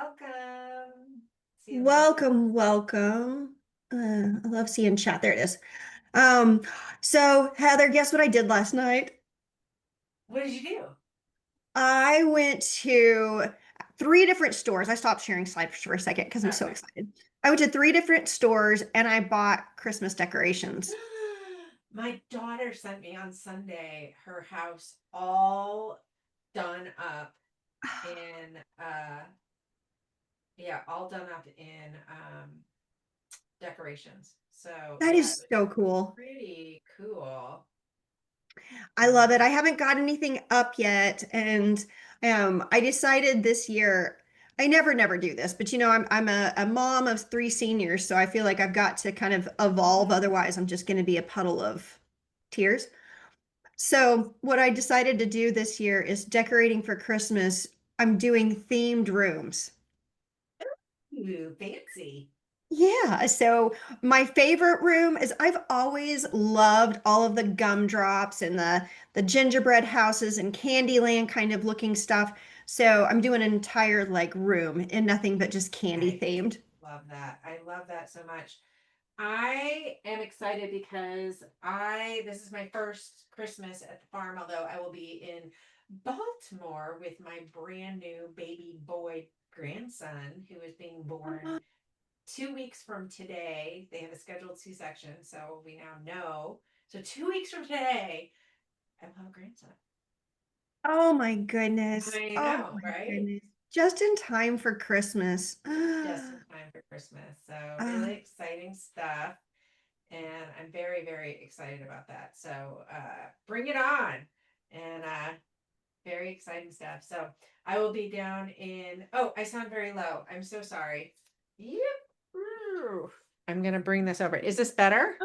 welcome. See you later. Welcome, welcome. I love seeing chat. There it is. Um, so Heather, guess what I did last night? What did you do? I went to three different stores. I stopped sharing slides for a second because I'm so Okay. excited. I went to three different stores and I bought Christmas decorations. My daughter sent me on Sunday her house all done up in yeah, all done up in decorations. So That yeah, it is was so cool. pretty cool. I love it. I haven't got anything up yet, and I decided this year. I never do this, but I'm a mom of three seniors, so I feel like I've got to kind of evolve. Otherwise, I'm just going to be a puddle of tears. So what I decided to do this year is decorating for Christmas. I'm doing themed rooms. Ooh, fancy. Yeah, so my favorite room is I've always loved all of the gumdrops and the gingerbread houses and Candyland kind of looking stuff. So I'm doing an entire like room in nothing but just candy Nice. themed. Love that. I love that so much. I am excited because I this is my first Christmas at the farm, although I will be in Baltimore with my brand new baby boy grandson who is being born 2 weeks from today. They have a scheduled C-section, so we now know. So 2 weeks from today, I will have a grandson. Oh my goodness. I Oh know, my right? goodness. Just in time for Christmas. Just in time for Christmas. So Ah, really exciting stuff. And I'm very, very excited about that. So bring it on. And very exciting stuff. So I will be down in, oh, I sound very low. I'm so sorry. Yep. I'm going to bring this over. Is this better?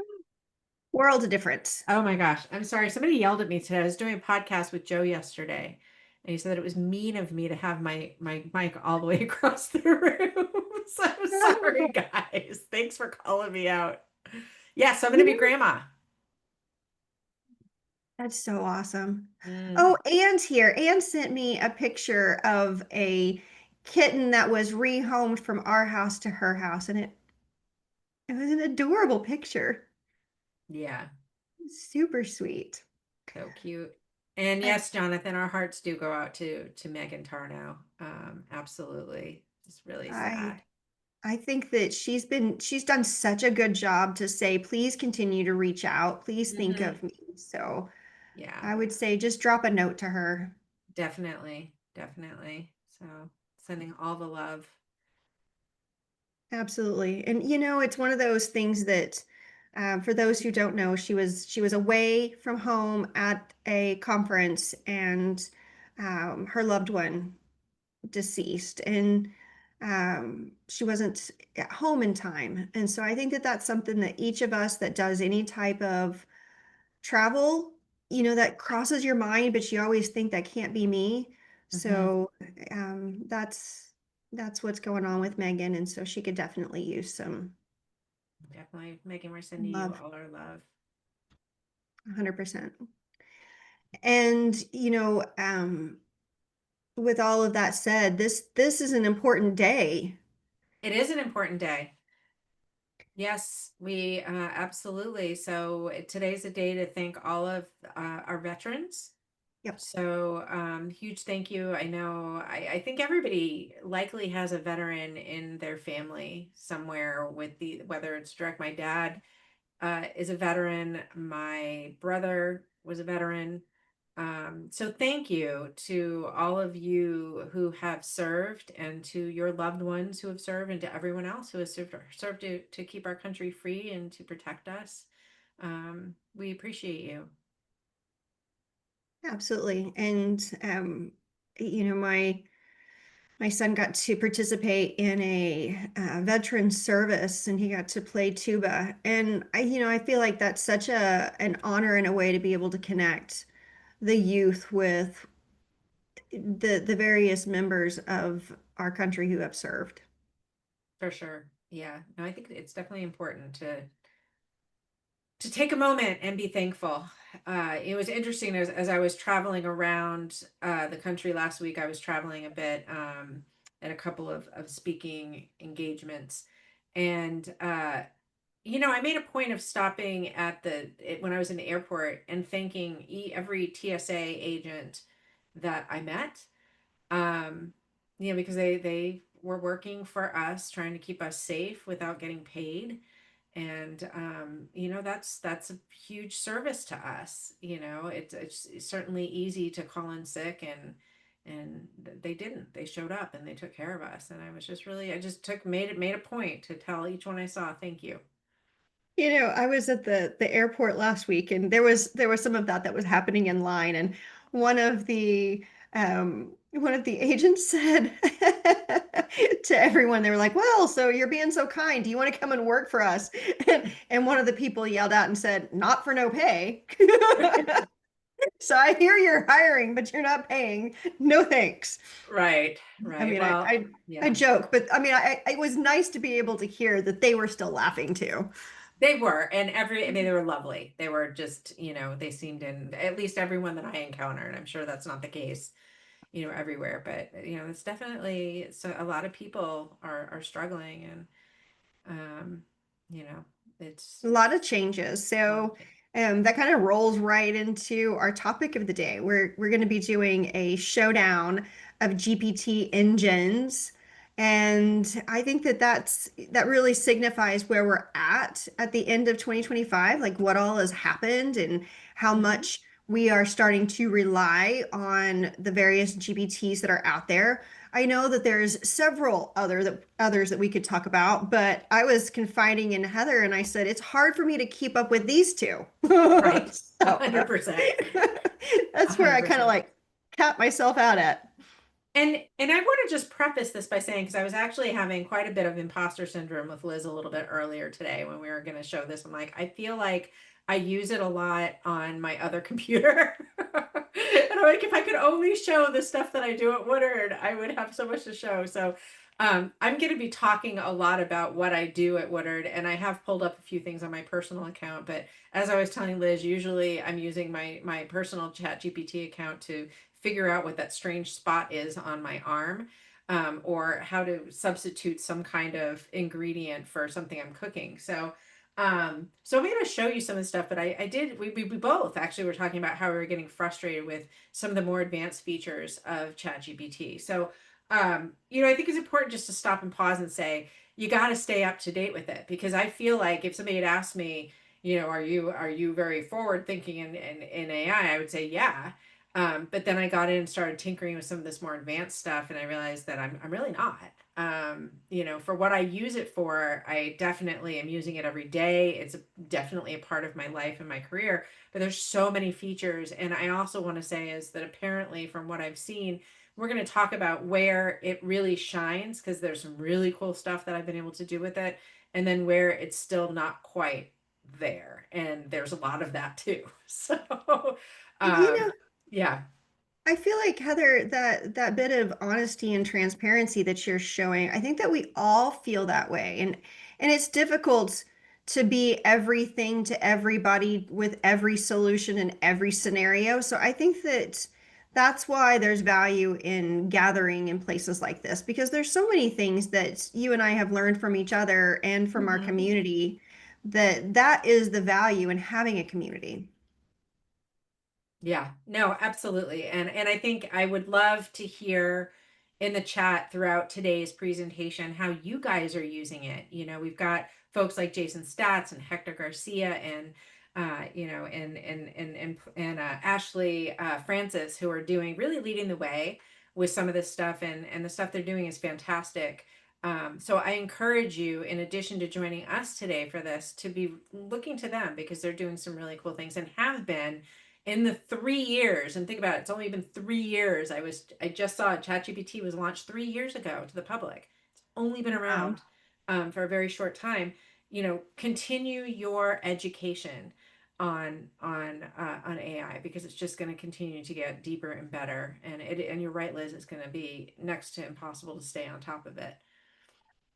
world of difference. Oh my gosh. I'm sorry. Somebody yelled at me today. I was doing a podcast with Joe yesterday, and he said that it was mean of me to have my mic all the way across the room. So sorry, guys. Thanks for calling me out. Yes, I'm going to You be know, grandma. that's so awesome. Mm, Oh, Anne's here. Anne sent me a picture of a kitten that was rehomed from our house to her house, and it was an adorable picture. yeah, Super sweet. so cute. And I, yes, Jonathan, our hearts do go out to Megan Tarnow. Absolutely. It's really I sad. I think that she's done such a good job to say, please continue to reach out. Please think Hmm. of me. So Yeah, I would say just drop a note to her. definitely, definitely. So sending all the love. Absolutely. And it's one of those things that for those who don't know, she was away from home at a conference and her loved one deceased and she wasn't at home in time. And so I think that that's something that each of us that does any type of travel, that crosses your mind, but you always think that can't be me. Hmm. So that's what's going on with Megan, and so she could definitely use some Definitely Megan, we're sending you love, all our love. 100%. And with all of that said, this is an important day. It is an important day. Yes, we absolutely. So today's a day to thank all of our veterans. Yep. So huge thank you. I know I think everybody likely has a veteran in their family somewhere with the whether it's direct. My dad is a veteran. My brother was a veteran. So thank you to all of you who have served and to your loved ones who have served and to everyone else who has served to keep our country free and to protect us. We appreciate you. Absolutely. And my son got to participate in a veteran service and he got to play tuba. And I feel like that's such an honor and a way to be able to connect the youth with the various members of our country who have served. For sure. Yeah. No, I think it's definitely important to take a moment and be thankful. It was interesting as I was traveling around the country last week. I was traveling a bit, at a couple of speaking engagements. And I made a point of stopping at when I was in the airport and thanking every TSA agent that I met. Um, because they were working for us, trying to keep us safe without getting paid. And that's a huge service to us. It's certainly easy to call in sick, and they didn't. They showed up and they took care of us. And I just took made a point to tell each one I saw thank you. I was at the airport last week, and there was some of that was happening in line, and one of the agents said to everyone, they were like, "Well, so you're being so kind. Do you want to come and work for us?" And one of the people yelled out and said, "Not for no pay." So I hear you're hiring, but you're not paying. No thanks. Right, I right. mean, Well, I yeah. joke, but I mean, it was nice to be able to hear that they were still laughing too. They were, and I mean, they were lovely. They were just, they seemed in at least everyone that I encountered. I'm sure that's not the case, everywhere, but it's definitely so a lot of people are struggling, and um, you know, A it's lot of changes. a lot of So change. that kind of rolls right into our topic of the day. We're going to be doing a showdown of GPT engines. And I think that really signifies where we're at the end of 2025, like what all has happened and how Mhm. much we are starting to rely on the various GPTs that are out there. I know that there's several others that we could talk about, but I was confiding in Heather and I said it's hard for me to keep up with these two. Right. So 100%. that's where I kind of 100%. like cap myself out at. And I want to just preface this by saying, because I was actually having quite a bit of imposter syndrome with Liz a little bit earlier today when we were going to show this. I'm like, I feel like I use it a lot on my other computer. And I'm like, if I could only show the stuff that I do at Woodard, I would have so much to show. So I'm going to be talking a lot about what I do at Woodard, and I have pulled up a few things on my personal account. But as I was telling Liz, usually I'm using my personal Chat GPT account to figure out what that strange spot is on my arm, or how to substitute some kind of ingredient for something I'm cooking. So I'm going to show you some of the stuff, but I did, we both actually were talking about how we were getting frustrated with some of the more advanced features of ChatGPT. So, I think it's important just to stop and pause and say, you got to stay up to date with it, because I feel like if somebody had asked me, are you very forward thinking in AI, I would say, yeah. But then I got in and started tinkering with some of this more advanced stuff, and I realized that I'm really not. For what I use it for, I definitely am using it every day. Definitely a part of my life and my career. But there's so many features, and I also want to say is that apparently, from what I've seen, we're going to talk about where it really shines, because there's some really cool stuff that I've been able to do with it, and then where it's still not quite there, and there's a lot of that too. So, You um, know, yeah. I feel like Heather, that bit of honesty and transparency that you're showing, I think that we all feel that way. And it's difficult to be everything to everybody with every solution in every scenario. So I think that that's why there's value in gathering in places like this, because there's so many things that you and I have learned from each other and from our Mhm. community, that is the value in having a community. Yeah, no, absolutely. And I think I would love to hear in the chat throughout today's presentation how you guys are using it. We've got folks like Jason Statz and Hector Garcia, and Ashley Francis, who are doing really leading the way with some of this stuff, and the stuff they're doing is fantastic. So I encourage you, in addition to joining us today for this, to be looking to them, because they're doing some really cool things and have been in the 3 years. And think about it, it's only been 3 years. I just saw ChatGPT was launched 3 years ago to the public. It's only been Wow. around for a very short time. Continue your education on AI, because it's just going to continue to get deeper and better. And you're right, Liz, it's going to be next to impossible to stay on top of it.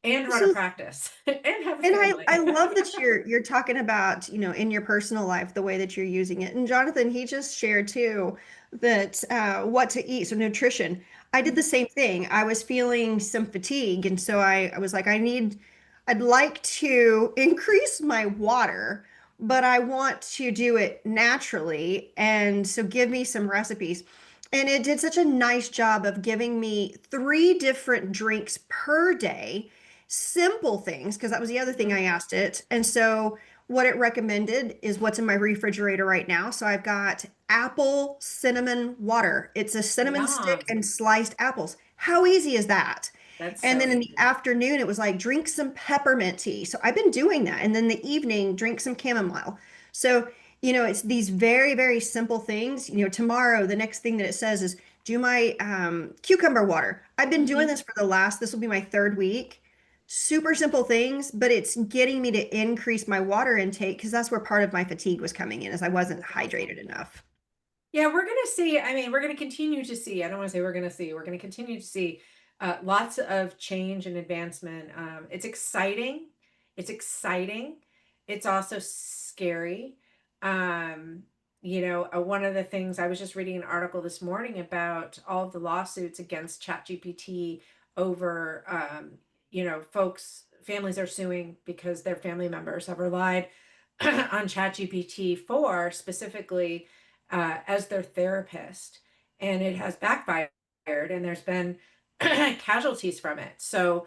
and run a So practice and have a and I family. love that you're talking about, in your personal life, the way that you're using it. And Jonathan, he just shared too that what to eat, so nutrition. I did the same thing. I was feeling some fatigue, and so I was like, I'd like to increase my water, but I want to do it naturally. And so give me some recipes. And it did such a nice job of giving me three different drinks per day, simple things, because that was the other thing Mhm. I asked it. And so what it recommended is what's in my refrigerator right now. So I've got apple cinnamon water. It's a cinnamon stick Yum. and sliced apples. How easy is that? That's And so then in the easy. afternoon, it was like drink some peppermint tea. So I've been doing that. And then the evening, drink some chamomile. So, it's these very, very simple things. Tomorrow, the next thing that it says is do my cucumber water. I've been doing Mhm. this for this will be my third week. Super simple things, but it's getting me to increase my water intake because that's where part of my fatigue was coming in, as I wasn't That's awesome. hydrated enough. Yeah, we're going to see. I mean, we're going to continue to see. I don't want to say we're going to see. We're going to continue to see lots of change and advancement. It's exciting. It's exciting. It's also scary. Um, one of the things I was just reading an article this morning about all of the lawsuits against ChatGPT over, families are suing because their family members have relied on ChatGPT for specifically as their therapist, and it has backfired, and there's been casualties from it. So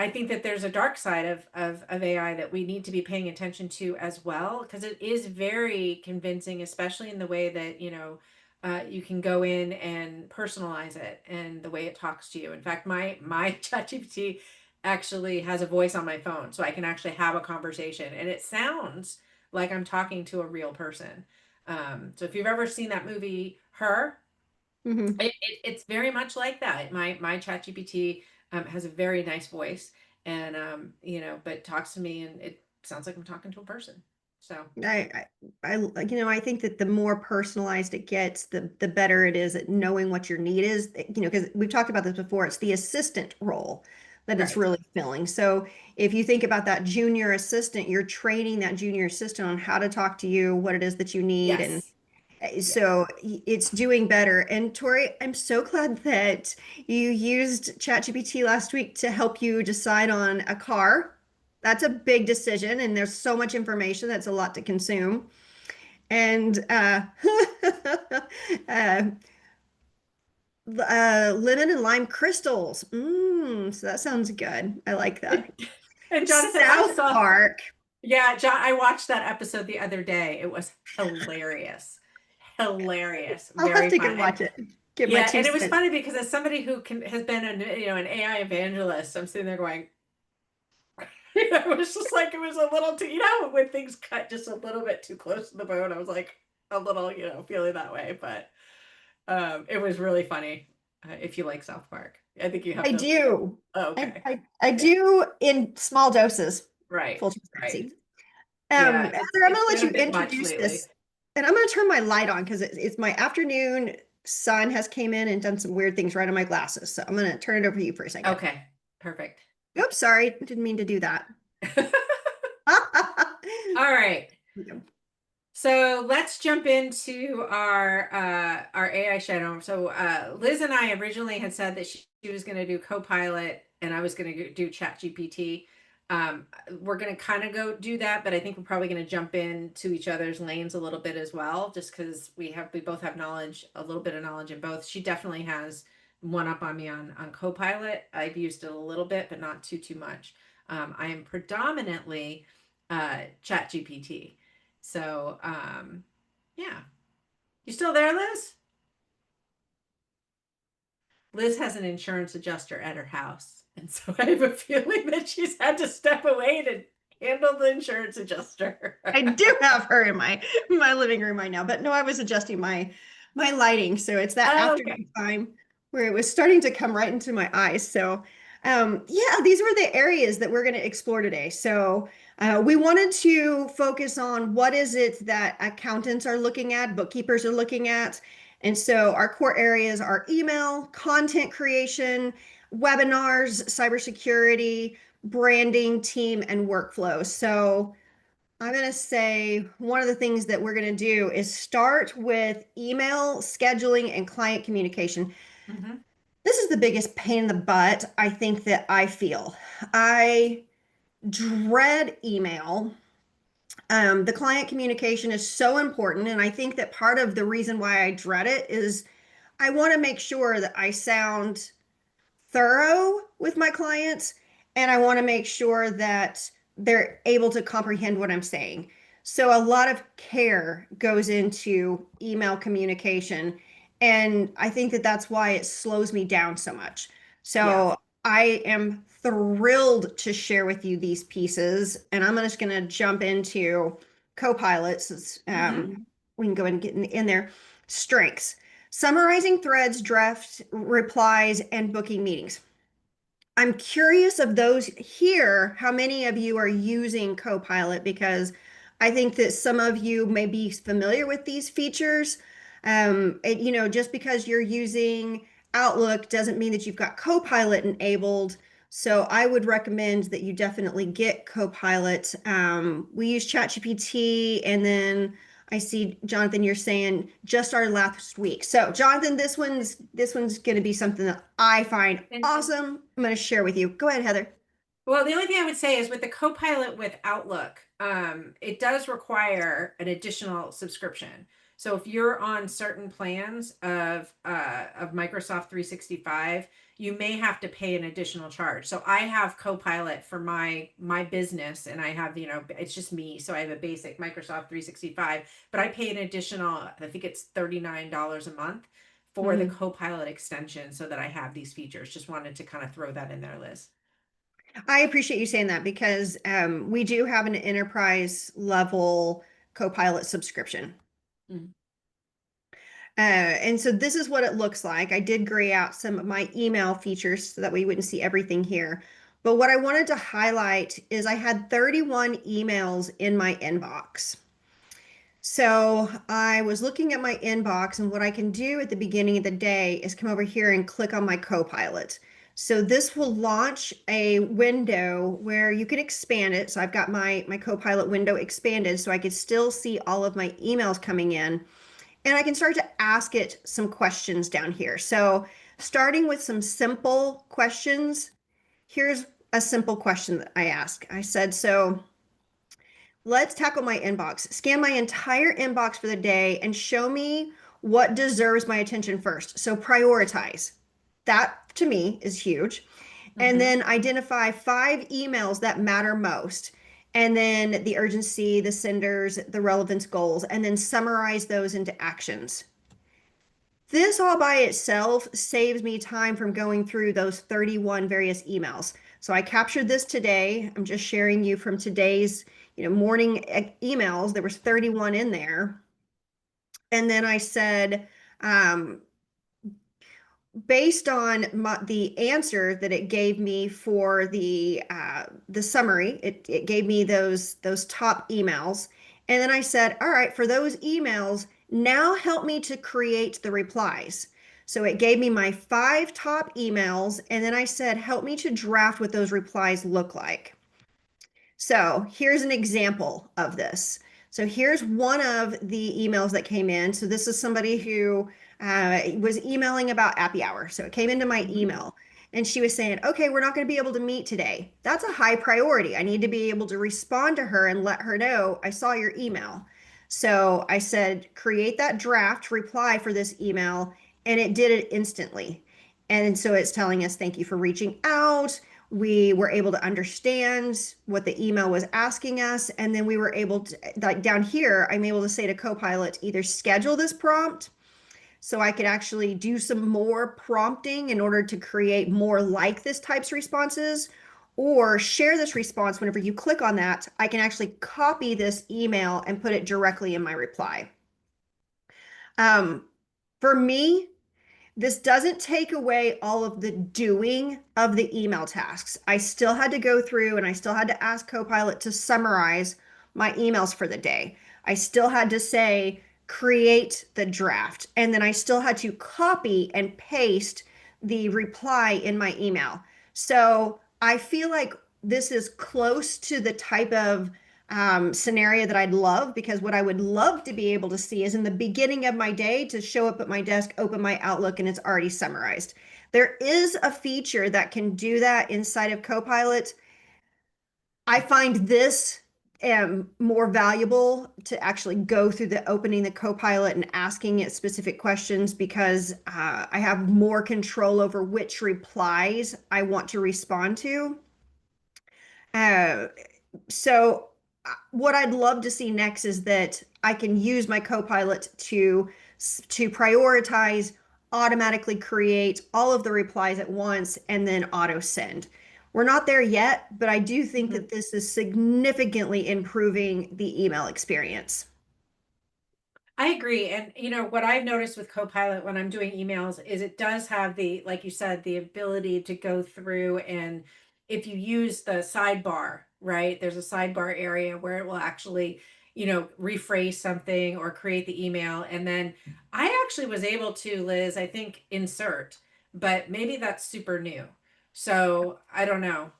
I think that there's a dark side of AI that we need to be paying attention to as well, because it is very convincing, especially in the way that you can go in and personalize it and the way it talks to you. In fact, my ChatGPT actually has a voice on my phone, so I can actually have a conversation, and it sounds like I'm talking to a real person. So if you've ever seen that movie, Her, Hmm. it's very much like that. My ChatGPT has a very nice voice, and but talks to me, and it sounds like I'm talking to a person. So I think that the more personalized it gets, the better it is at knowing what your need is. Because we've talked about this before, it's the assistant role that it's right, really filling. So if you think about that junior assistant, you're training that junior assistant on how to talk to you, what it is that you need, and yes, so yes. it's doing better. And Tori, I'm so glad that you used ChatGPT last week to help you decide on a car. That's a big decision, and there's so much information. That's a lot to consume. And uh, lemon and lime crystals. So that sounds good. I like that. And Jonathan, I South saw, Park. yeah, John, I watched that episode the other day. It was hilarious, hilarious, I'll have very to go fun, and watch it. Give my yeah, two and it was cents. funny because as somebody who has been an AI evangelist, I'm sitting there going, it was just like it was a little too, when things cut just a little bit too close to the bone. I was like a little, feeling that way, but it was really funny. If you like South Park, I think you have I to. do. Oh, I, okay, I I okay, do in small doses. right, Full right, transparency. yeah. Heather, I'm It's gonna let been you a bit much introduce lately. this, and I'm gonna turn my light on because it's my afternoon. Sun has came in and done some weird things right on my glasses, so I'm gonna turn it over to you for a second. Okay, perfect. Oops, sorry, didn't mean to do that. All right. So let's jump into our AI shadow. So Liz and I originally had said that she was going to do Copilot and I was going to do ChatGPT. We're going to kind of go do that, but I think we're probably going to jump into each other's lanes a little bit as well, just because we both have knowledge, a little bit of knowledge in both. She definitely has one up on me on Copilot. I've used it a little bit, but not too much. I am predominantly ChatGPT. So, yeah. You still there, Liz? Liz has an insurance adjuster at her house. And so I have a feeling that she's had to step away to handle the insurance adjuster. I do have her in my living room right now, but no, I was adjusting my lighting, so it's that Oh, okay. afternoon time where it was starting to come right into my eyes. So, yeah, these were the areas that we're going to explore today. So, we wanted to focus on what is it that accountants are looking at, bookkeepers are looking at, and so our core areas are email, content creation, webinars, cybersecurity, branding, team, and workflow. So I'm going to say one of the things that we're going to do is start with email scheduling and client communication. Hmm. This is the biggest pain in the butt I think that I feel. I dread email. The client communication is so important. And I think that part of the reason why I dread it is I want to make sure that I sound thorough with my clients, and I want to make sure that they're able to comprehend what I'm saying. So a lot of care goes into email communication, and I think that that's why it slows me down so much. Yeah. So I am thrilled to share with you these pieces, and I'm just going to jump into Copilots. Hmm. We can go ahead and get in there. Strengths: summarizing threads, draft replies, and booking meetings. I'm curious of those here, how many of you are using Copilot? Because I think that some of you may be familiar with these features. Just because you're using Outlook doesn't mean that you've got Copilot enabled. So I would recommend that you definitely get Copilot. We use ChatGPT, and then I see Jonathan, you're saying just our last week. So Jonathan, this one's going to be something that I find And awesome. I'm going to share with you. Go ahead, Heather. well, the only thing I would say is with the Copilot with Outlook, it does require an additional subscription. So if you're on certain plans of Microsoft 365, you may have to pay an additional charge. So I have Copilot for my business, and I have, it's just me, so I have a basic Microsoft 365, but I pay an additional, I think it's $39 a month for the Mhm. Copilot extension so that I have these features. Just wanted to kind of throw that in there, Liz. I appreciate you saying that because we do have an enterprise level Copilot subscription. Mm. And so this is what it looks like. I did gray out some of my email features so that we wouldn't see everything here. But what I wanted to highlight is I had 31 emails in my inbox. So I was looking at my inbox, and what I can do at the beginning of the day is come over here and click on my Copilot. So this will launch a window where you can expand it. So I've got my Copilot window expanded so I could still see all of my emails coming in. And I can start to ask it some questions down here. So starting with some simple questions, here's a simple question that I ask. I said, so let's tackle my inbox. Scan my entire inbox for the day and show me what deserves my attention first. So prioritize. That to me is huge. And Hmm. then identify 5 emails that matter most. And then the urgency, the senders, the relevance goals, and then summarize those into actions. This all by itself saves me time from going through those 31 various emails. So I captured this today. I'm just sharing you from today's, morning emails. There was 31 in there. And then I said, um, based on the answer that it gave me for the summary, it gave me those top emails, and then I said, all right, for those emails, now help me to create the replies. So it gave me my 5 top emails, and then I said, help me to draft what those replies look like. So here's an example of this. So here's one of the emails that came in. So this is somebody who was emailing about happy hour. So it came into my Hmm. email, and she was saying, okay, we're not going to be able to meet today. That's a high priority. I need to be able to respond to her and let her know I saw your email. So I said, create that draft reply for this email, and it did it instantly. And so it's telling us, thank you for reaching out. We were able to understand what the email was asking us. And then we were able to, like down here, I'm able to say to Copilot, either schedule this prompt so I could actually do some more prompting in order to create more like this type's responses, or share this response. Whenever you click on that, I can actually copy this email and put it directly in my reply. Um, for me, this doesn't take away all of the doing of the email tasks. I still had to go through and I still had to ask Copilot to summarize my emails for the day. I still had to say, create the draft. And then I still had to copy and paste the reply in my email. So I feel like this is close to the type of scenario that I'd love, because what I would love to be able to see is in the beginning of my day to show up at my desk, open my Outlook, and it's already summarized. There is a feature that can do that inside of Copilot. I find this more valuable to actually go through the opening the Copilot and asking it specific questions, because I have more control over which replies I want to respond to. Uh, so what I'd love to see next is that I can use my Copilot to prioritize, automatically create all of the replies at once, and then auto send. We're not there yet, but I do think Mhm. that this is significantly improving the email experience. I agree. And what I've noticed with Copilot when I'm doing emails is it does have the, like you said, the ability to go through, and if you use the sidebar, right? There's a sidebar area where it will actually, rephrase something or create the email. And then I actually was able to, Liz, I think insert, but maybe that's super new. So I don't know.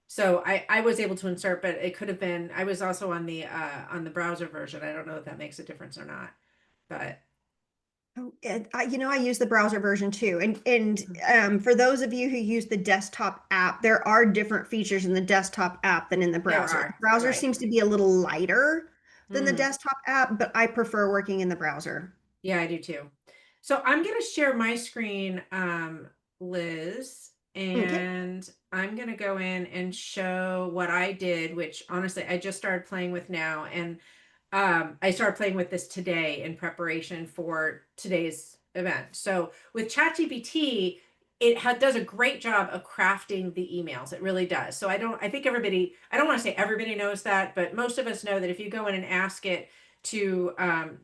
So I was able to insert, but it could have been, I was also on the browser version. I don't know if that makes a difference or not. But Oh, and I use the browser version too. And for those of you who use the desktop app, there are different features in the desktop app than in the there browser. The are, browser right. seems to be a little lighter than the Hmm. desktop app, but I prefer working in the browser. Yeah, I do too. So I'm gonna share my screen, Liz, Okay. and I'm gonna go in and show what I did, which honestly I just started playing with now. And I started playing with this today in preparation for today's event. So with ChatGPT, does a great job of crafting the emails. It really does. So I think everybody, I don't want to say everybody knows that, but most of us know that if you go in and ask it to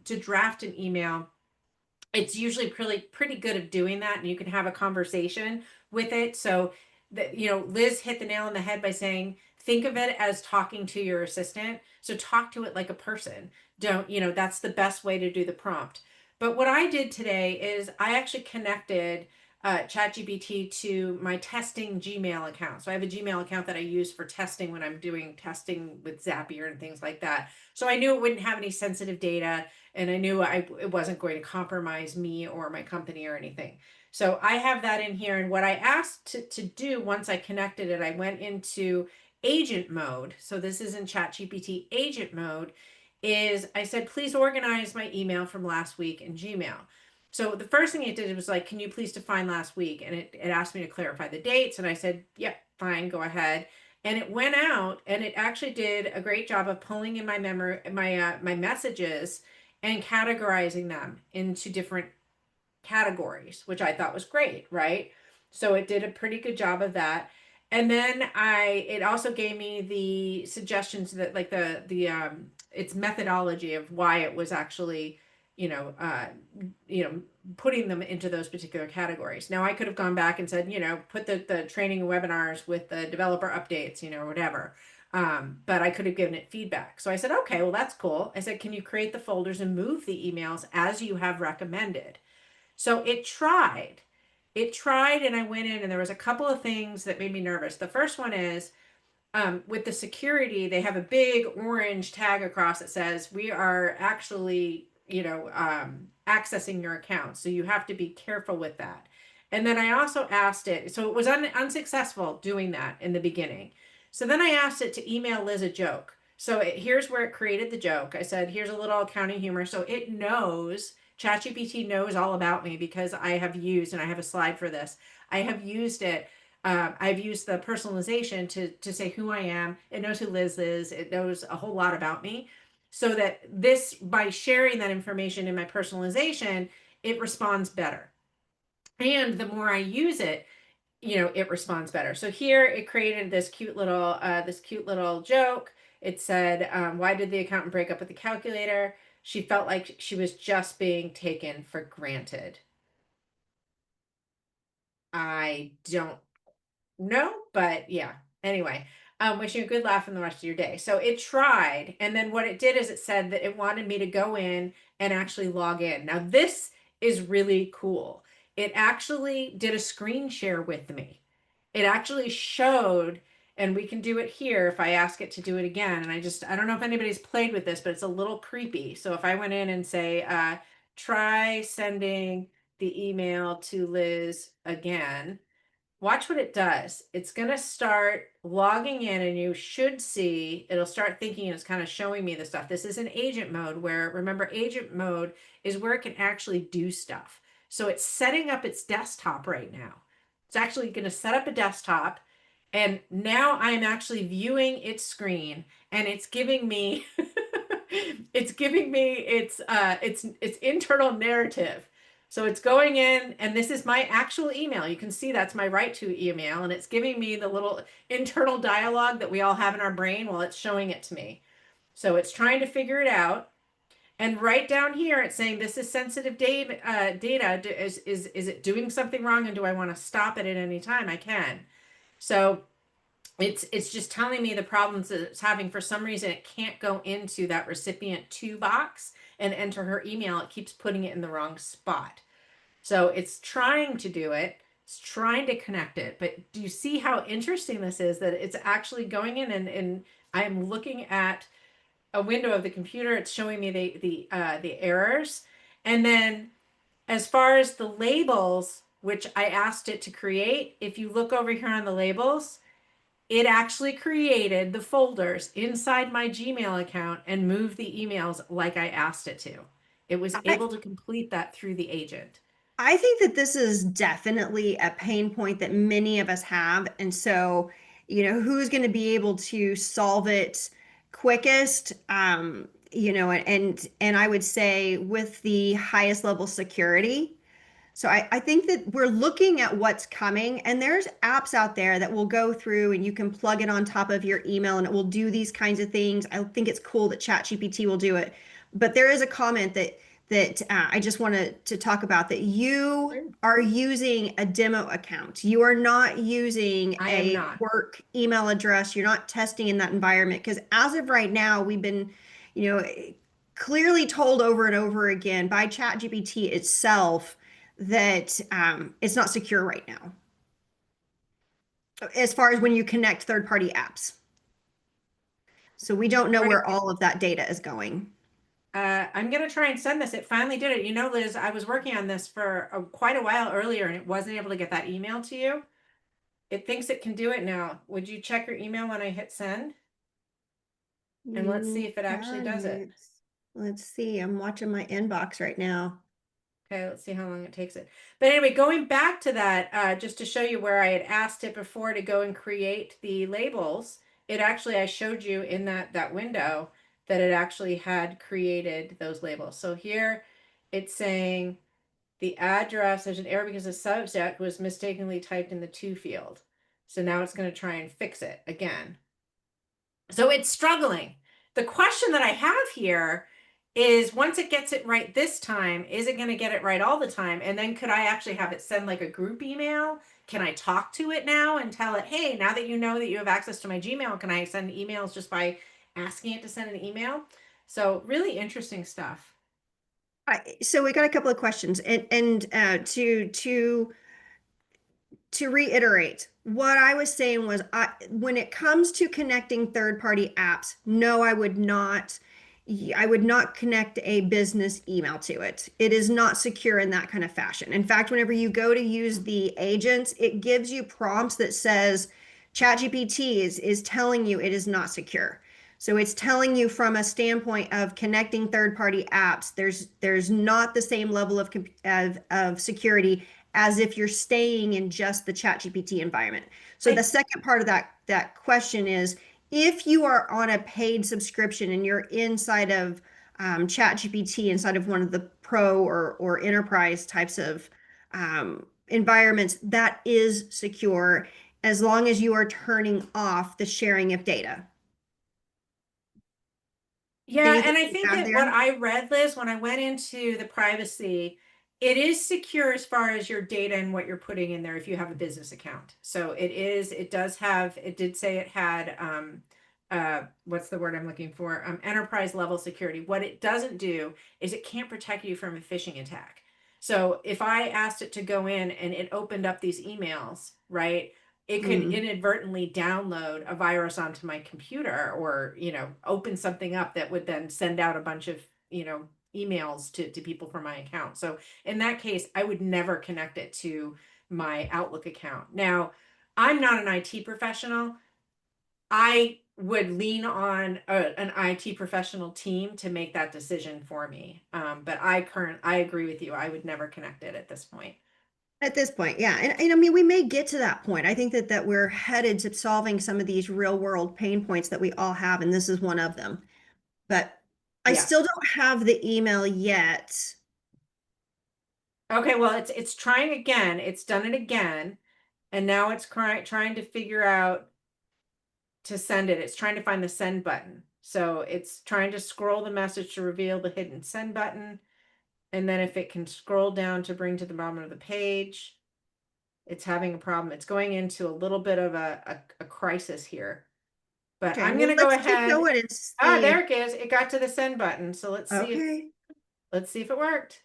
draft an email, it's usually pretty good at doing that, and you can have a conversation with it. So that, Liz hit the nail on the head by saying think of it as talking to your assistant. So talk to it like a person. Don't, that's the best way to do the prompt. But what I did today is I actually connected ChatGPT to my testing Gmail account. So I have a Gmail account that I use for testing when I'm doing testing with Zapier and things like that. So I knew it wouldn't have any sensitive data, and I knew it wasn't going to compromise me or my company or anything. So I have that in here. And what I asked to do once I connected it, I went into agent mode. So this is in ChatGPT agent mode. Is I said, please organize my email from last week in Gmail. So the first thing it did was like, can you please define last week? And it asked me to clarify the dates. And I said, yep, fine, go ahead. And it went out and it actually did a great job of pulling in my memory, my messages, and categorizing them into different categories, which I thought was great, right? So it did a pretty good job of that. And then it also gave me the suggestions that like the its methodology of why it was actually, you know, uh, you know, putting them into those particular categories. Now I could have gone back and said, put the training webinars with the developer updates, or whatever. But I could have given it feedback. So I said, okay, well, that's cool. I said, can you create the folders and move the emails as you have recommended? So it tried. It tried, and I went in, and there was a couple of things that made me nervous. The first one is with the security, they have a big orange tag across that says, we are actually, accessing your account. So you have to be careful with that. And then I also asked it, so it was unsuccessful doing that in the beginning. So then I asked it to email Liz a joke. So here's where it created the joke. I said, here's a little accounting humor. So it knows, ChatGPT knows all about me because I have used, and I have a slide for this, I have used it. I've used the personalization to say who I am. It knows who Liz is. It knows a whole lot about me. So that this, by sharing that information in my personalization, it responds better. And the more I use it, it responds better. So here it created this cute little joke. It said, why did the accountant break up with the calculator? She felt like she was just being taken for granted. I don't know, but yeah. Anyway, wishing you a good laugh in the rest of your day. So it tried, and then what it did is it said that it wanted me to go in and actually log in. Now this is really cool. It actually did a screen share with me. it actually showed, and we can do it here if I ask it to do it again. And I don't know if anybody's played with this, but it's a little creepy. So if I went in and say, try sending the email to Liz again, watch what it does. It's going to start logging in, and you should see it'll start thinking, it's kind of showing me the stuff. This is an agent mode where, remember, agent mode is where it can actually do stuff. So it's setting up its desktop right now. It's actually going to set up a desktop. And now I'm actually viewing its screen, and it's giving me it's giving me its internal narrative. So it's going in, and this is my actual email. You can see that's my right to email, and it's giving me the little internal dialogue that we all have in our brain while it's showing it to me. So it's trying to figure it out. And right down here, it's saying this is sensitive data. Is it doing something wrong, and do I want to stop it at any time? I can. So it's just telling me the problems that it's having. For some reason, it can't go into that recipient to box and enter her email. It keeps putting it in the wrong spot. So it's trying to do it. It's trying to connect it. But do you see how interesting this is? That it's actually going in, and I'm looking at a window of the computer. It's showing me the errors. And then as far as the labels, which I asked it to create, if you look over here on the labels, it actually created the folders inside my Gmail account and moved the emails like I asked it to. It was I, able to complete that through the agent. I think that this is definitely a pain point that many of us have. And so, who's going to be able to solve it quickest? And I would say with the highest level security. So I think that we're looking at what's coming, and there's apps out there that will go through and you can plug it on top of your email and it will do these kinds of things. I think it's cool that ChatGPT will do it. But there is a comment that I just wanted to talk about, that you are using a demo account. You are not using I am a not. work email address. You're not testing in that environment because as of right now, we've been, you know, clearly told over and over again by ChatGPT itself that it's not secure right now, as far as when you connect third-party apps. So we don't know Right. where all of that data is going. I'm gonna try and send this. It finally did it. You know, Liz, I was working on this for quite a while earlier, and it wasn't able to get that email to you. It thinks it can do it now. Would you check your email when I hit send? And let's see You if it actually got does it. it. Let's see. I'm watching my inbox right now. Okay, let's see how long it takes it. But anyway, going back to that, just to show you where I had asked it before to go and create the labels, it actually, I showed you in that window that it actually had created those labels. So here it's saying the address, there's an error because the subject was mistakenly typed in the to field. So now it's going to try and fix it again. So it's struggling. The question that I have here is, once it gets it right this time, is it going to get it right all the time? And then could I actually have it send like a group email? Can I talk to it now and tell it, hey, now that you know that you have access to my Gmail, can I send emails just by asking it to send an email? So really interesting stuff. So we got a couple of questions, and to reiterate, what I was saying was, when it comes to connecting third-party apps, no, I would not connect a business email to it. It is not secure in that kind of fashion. In fact, whenever you go to use the agents, it gives you prompts that says ChatGPT is telling you it is not secure. So it's telling you from a standpoint of connecting third-party apps, there's not the same level of security as if you're staying in just the ChatGPT environment. So the I second part of that question is, if you are on a paid subscription and you're inside of ChatGPT, inside of one of the pro or enterprise types of environments, that is secure as long as you are turning off the sharing of data. Yeah, Anything and I to think add that what there? I read, Liz, when I went into the privacy, it is secure as far as your data and what you're putting in there if you have a business account. So it does have, it did say it had what's the word I'm looking for? Enterprise level security. What it doesn't do is it can't protect you from a phishing attack. So if I asked it to go in and it opened up these emails, right? it could Mm. inadvertently download a virus onto my computer, or, open something up that would then send out a bunch of, emails to people from my account. So in that case, I would never connect it to my Outlook account. Now, I'm not an IT professional. I would lean on an IT professional team to make that decision for me. But I agree with you. I would never connect it at this point. At this point, yeah. And I mean, we may get to that point. I think that we're headed to solving some of these real world pain points that we all have, and this is one of them. But I still Yes. don't have the email yet. Okay, well, it's trying again. It's done it again, and now it's trying to figure out to send it. It's trying to find the send button. So it's trying to scroll the message to reveal the hidden send button. And then if it can scroll down to bring to the bottom of the page, it's having a problem. It's going into a little bit of a crisis here. But Okay, I'm well, gonna go let's keep ahead. going and Ah, see if, there it is. It got to the send button. So okay. let's see if it worked.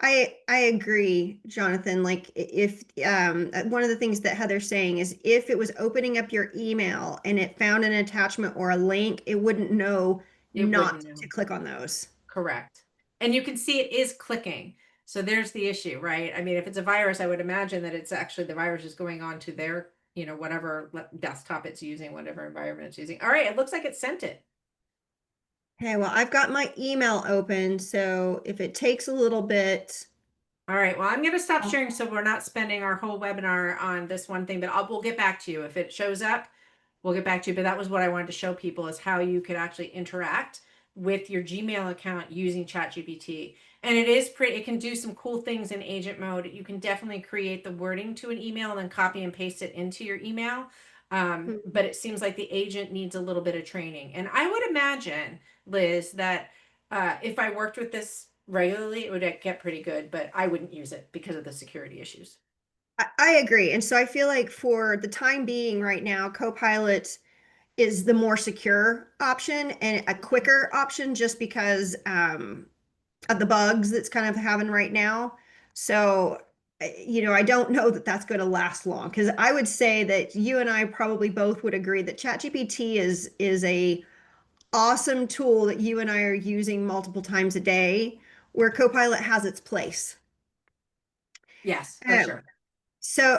I agree, Jonathan. Like if one of the things that Heather's saying is if it was opening up your email and it found an attachment or a link, it wouldn't know It not wouldn't know. to click on those. Correct. And you can see it is clicking. So there's the issue, right? I mean, if it's a virus, I would imagine that it's actually the virus is going on to their, whatever desktop it's using, whatever environment it's using. All right, it looks like it sent it. Okay, well, I've got my email open, so if it takes a little bit, All right, well, I'm going to stop oh, sharing so we're not spending our whole webinar on this one thing, but we'll get back to you. If it shows up, we'll get back to you. But that was what I wanted to show people, is how you could actually interact with your Gmail account using ChatGPT. And it can do some cool things in agent mode. You can definitely create the wording to an email and then copy and paste it into your email. But it seems like the agent needs a little bit of training. And I would imagine, Liz, that if I worked with this regularly, it would get pretty good, but I wouldn't use it because of the security issues. I agree. And so I feel like for the time being right now, Copilot is the more secure option and a quicker option just because of the bugs that's kind of having right now. So, I don't know that that's going to last long because I would say that you and I probably both would agree that ChatGPT is a awesome tool that you and I are using multiple times a day, where Copilot has its place. Yes, for Um, sure.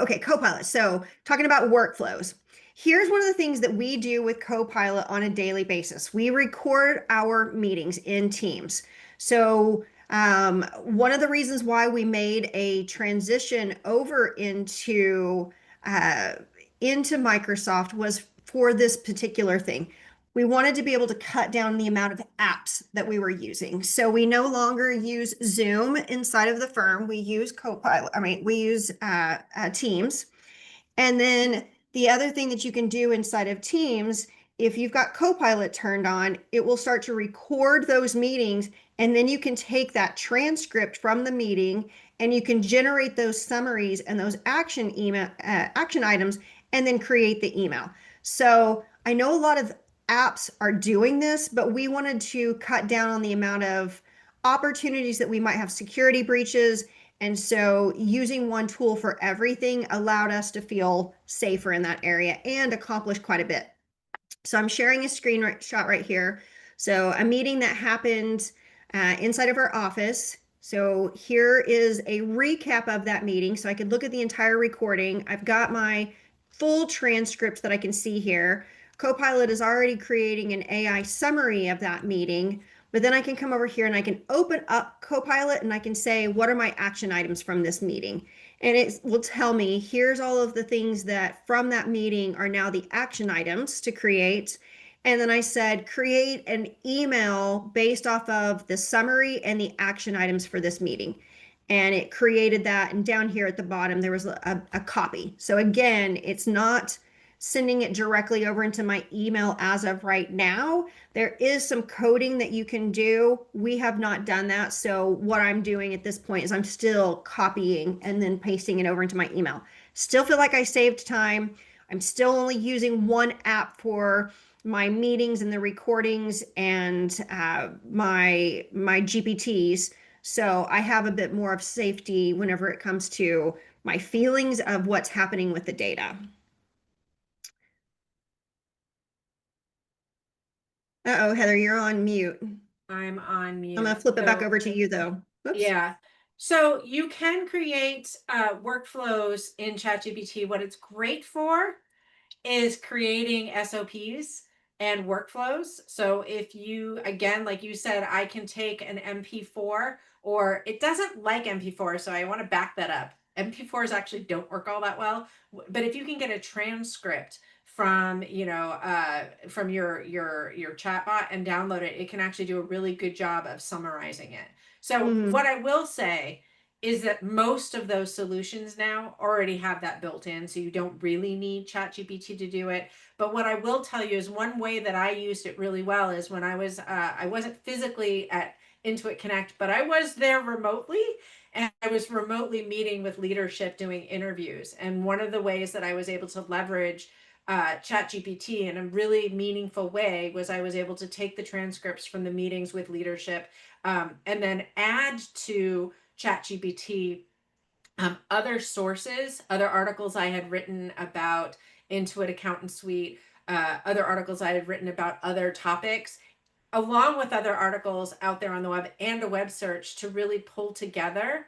okay, Copilot. So, talking about workflows. Here's one of the things that we do with Copilot on a daily basis. We record our meetings in Teams. So, one of the reasons why we made a transition over uh, into Microsoft was for this particular thing. We wanted to be able to cut down the amount of apps that we were using. So we no longer use Zoom inside of the firm. We use Copilot. I mean, we use Teams. And then the other thing that you can do inside of Teams, if you've got Copilot turned on, it will start to record those meetings. And then you can take that transcript from the meeting and you can generate those summaries and those action items and then create the email. So I know a lot of apps are doing this, but we wanted to cut down on the amount of opportunities that we might have security breaches, and so using one tool for everything allowed us to feel safer in that area and accomplish quite a bit. So I'm sharing a shot right here. So a meeting that happened inside of our office. So here is a recap of that meeting. So I could look at the entire recording. I've got my full transcript that I can see here. Copilot is already creating an AI summary of that meeting, but then I can come over here and I can open up Copilot and I can say, what are my action items from this meeting? And it will tell me, here's all of the things that from that meeting are now the action items to create. And then I said, create an email based off of the summary and the action items for this meeting. And it created that. And down here at the bottom, there was a copy. So again, it's not sending it directly over into my email as of right now. There is some coding that you can do. We have not done that. So what I'm doing at this point is I'm still copying and then pasting it over into my email. Still feel like I saved time. I'm still only using one app for my meetings and the recordings and my GPTs. So I have a bit more of safety whenever it comes to my feelings of what's happening with the data. Uh-oh, Heather, you're on mute. I'm on I'm gonna mute. flip it back So over to you though. Oops. yeah. So you can create workflows in ChatGPT. What it's great for is creating SOPs and workflows. So if you, again, like you said, I can take an MP4, or it doesn't like MP4, so I want to back that up. MP4s actually don't work all that well, but if you can get a transcript from, from your chatbot and download it, it can actually do a really good job of summarizing it. So what Mm, I will say is that most of those solutions now already have that built in, so you don't really need ChatGPT to do it. But what I will tell you is one way that I used it really well is when I wasn't physically at Intuit Connect, but I was there remotely, and I was remotely meeting with leadership doing interviews. And one of the ways that I was able to leverage ChatGPT in a really meaningful way was I was able to take the transcripts from the meetings with leadership, and then add to ChatGPT other sources, other articles I had written about Intuit Accountant Suite, other articles I had written about other topics, along with other articles out there on the web and a web search to really pull together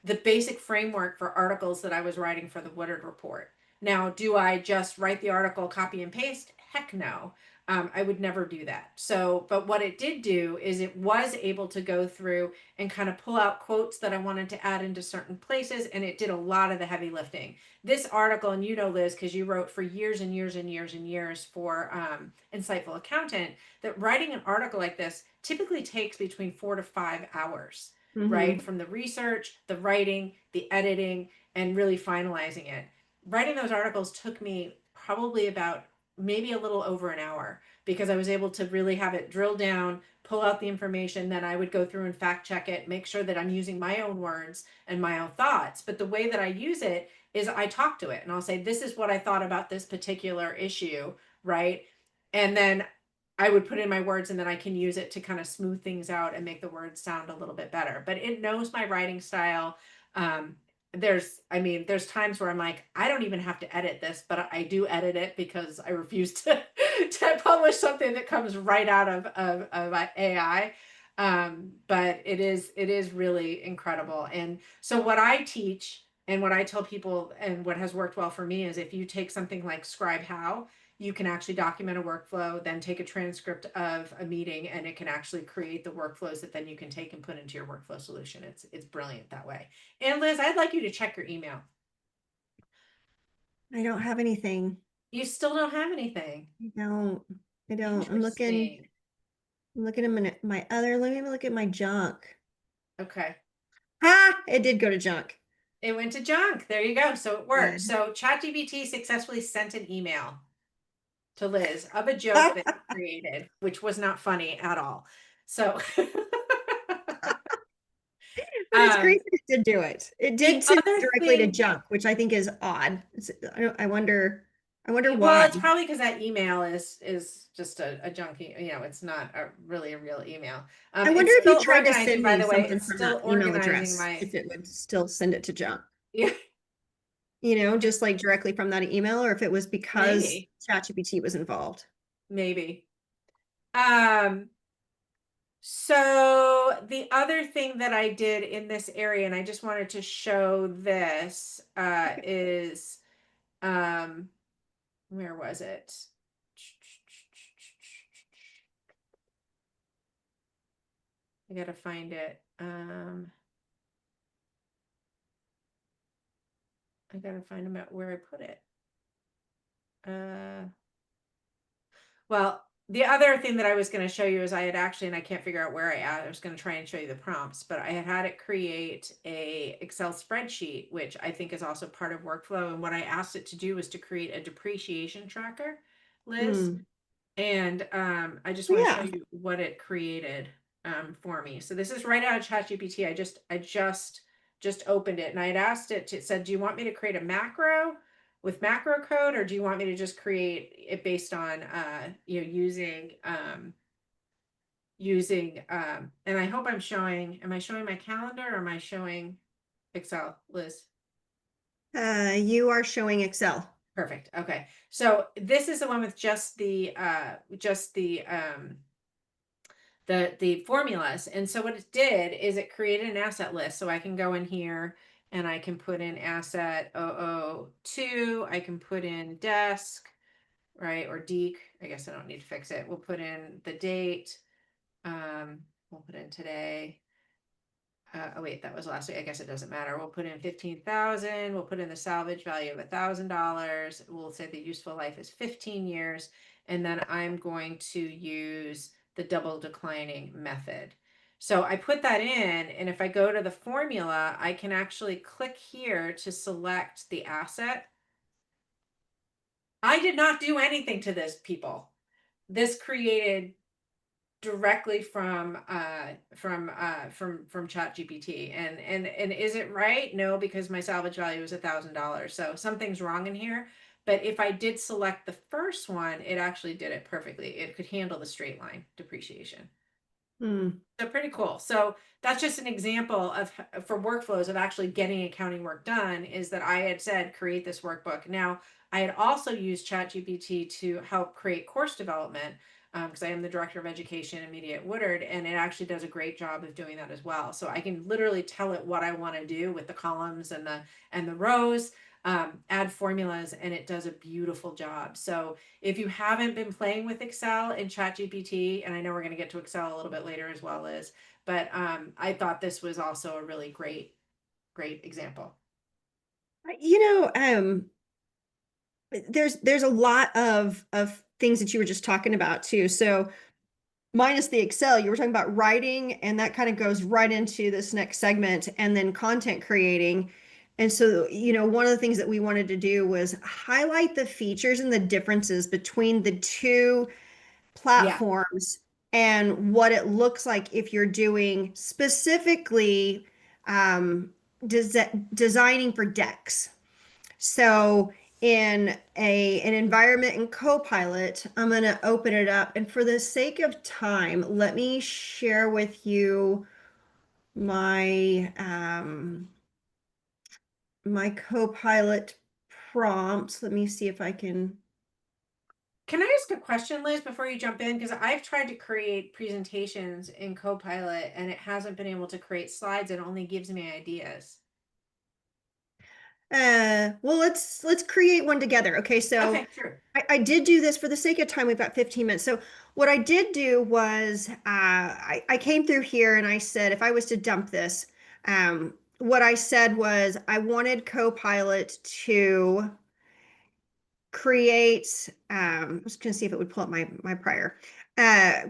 the basic framework for articles that I was writing for the Woodard Report. Now, do I just write the article, copy and paste? Heck no. I would never do that. So, but what it did do is it was able to go through and kind of pull out quotes that I wanted to add into certain places, and it did a lot of the heavy lifting. This article, and you know, Liz, because you wrote for years and years and years and years for Insightful Accountant, that writing an article like this typically takes between 4 to 5 hours, right? hmm From the research, the writing, the editing, and really finalizing it. Writing those articles took me probably about maybe a little over an hour, because I was able to really have it drill down, pull out the information, then I would go through and fact check it, make sure that I'm using my own words and my own thoughts. But the way that I use it is I talk to it and I'll say, this is what I thought about this particular issue, right? And then I would put in my words, and then I can use it to kind of smooth things out and make the words sound a little bit better. But it knows my writing style. There's times where I'm like, I don't even have to edit this, but I do edit it because I refuse to to publish something that comes right out of AI. But it is really incredible. And so what I teach and what I tell people and what has worked well for me is, if you take something like Scribe How, you can actually document a workflow, then take a transcript of a meeting, and it can actually create the workflows that then you can take and put into your workflow solution. It's brilliant that way. And Liz, I'd like you to check your email. I don't have anything. You still don't have anything. I don't. I don't. Interesting. I'm looking at my other. Let me look at my junk. Okay. Ah, it did go to junk. It went to junk. There you go. So it worked. Good. So ChatGPT successfully sent an email to Liz of a joke that he created, which was not funny at all. So But it's um great that it did do it. It the did send it other directly to thing, junk, which I think is odd. I wonder well, why. it's probably because that email is just a junky, it's not really a real email. I wonder It's if you still tried to organizing, send by me the way. something It's from still that email organizing address, my if it would still send it to junk. yeah, Just like directly from that email, or if it was because maybe, ChatGPT was involved. maybe. Um, so the other thing that I did in this area, and I just wanted to show this, Okay. is um, where was it? I gotta find it. I gotta find them at where I put it. Uh, well, the other thing that I was going to show you is I had actually, and I can't figure out where I was going to try and show you the prompts, but I had had it create a Excel spreadsheet, which I think is also part of workflow. And what I asked it to do was to create a depreciation tracker, Liz. Hmm. And I just Oh, want to show yeah. you what it created for me. So this is right out of ChatGPT. I just opened it, and I had asked it to, it said, do you want me to create a macro with macro code, or do you want me to just create it based on using and I hope I'm showing, am I showing my calendar, or am I showing Excel, Liz? You are showing Excel. Perfect. Okay. So this is the one with just the formulas. And so what it did is it created an asset list. So I can go in here and I can put in asset 002. I can put in desk, right? Or deke. I guess I don't need to fix it. We'll put in the date. We'll put in today. Oh wait, that was last week. I guess it doesn't matter. We'll put in 15,000. We'll put in the salvage value of $1,000. We'll say the useful life is 15 years. And then I'm going to use the double declining method. So I put that in, and if I go to the formula, I can actually click here to select the asset. I did not do anything to this, people. This created directly from chat gpt, and is it right? No, because my salvage value is $1,000, so something's wrong in here. But if I did select the first one, it actually did it perfectly. It could handle the straight line depreciation. Hmm. So pretty cool. So that's just an example of for workflows of actually getting accounting work done, is that I had said create this workbook. Now I had also used ChatGPT to help create course development, because I am the director of education and media at Woodard, and it actually does a great job of doing that as well. So I can literally tell it what I want to do with the columns and the rows, add formulas, and it does a beautiful job. So if you haven't been playing with Excel and ChatGPT, and I know we're going to get to Excel a little bit later as well, Liz, but I thought this was also a really great example. You know, there's a lot of things that you were just talking about too. So minus the Excel, you were talking about writing, and that kind of goes right into this next segment, and then content creating. And so, one of the things that we wanted to do was highlight the features and the differences between the two Yeah. platforms and what it looks like if you're doing specifically um, designing for decks. So in an environment in Copilot, I'm going to open it up. And for the sake of time, let me share with you my my Copilot prompts. Let me see if I can. Can I ask a question, Liz, before you jump in? Because I've tried to create presentations in Copilot and it hasn't been able to create slides. It only gives me ideas. Well, let's create one together. Okay, so Okay, sure. I did do this for the sake of time. We've got 15 minutes. So what I did do was I came through here and I said if I was to dump this, what I said was I wanted Copilot to create, I was going to see if it would pull up my prior,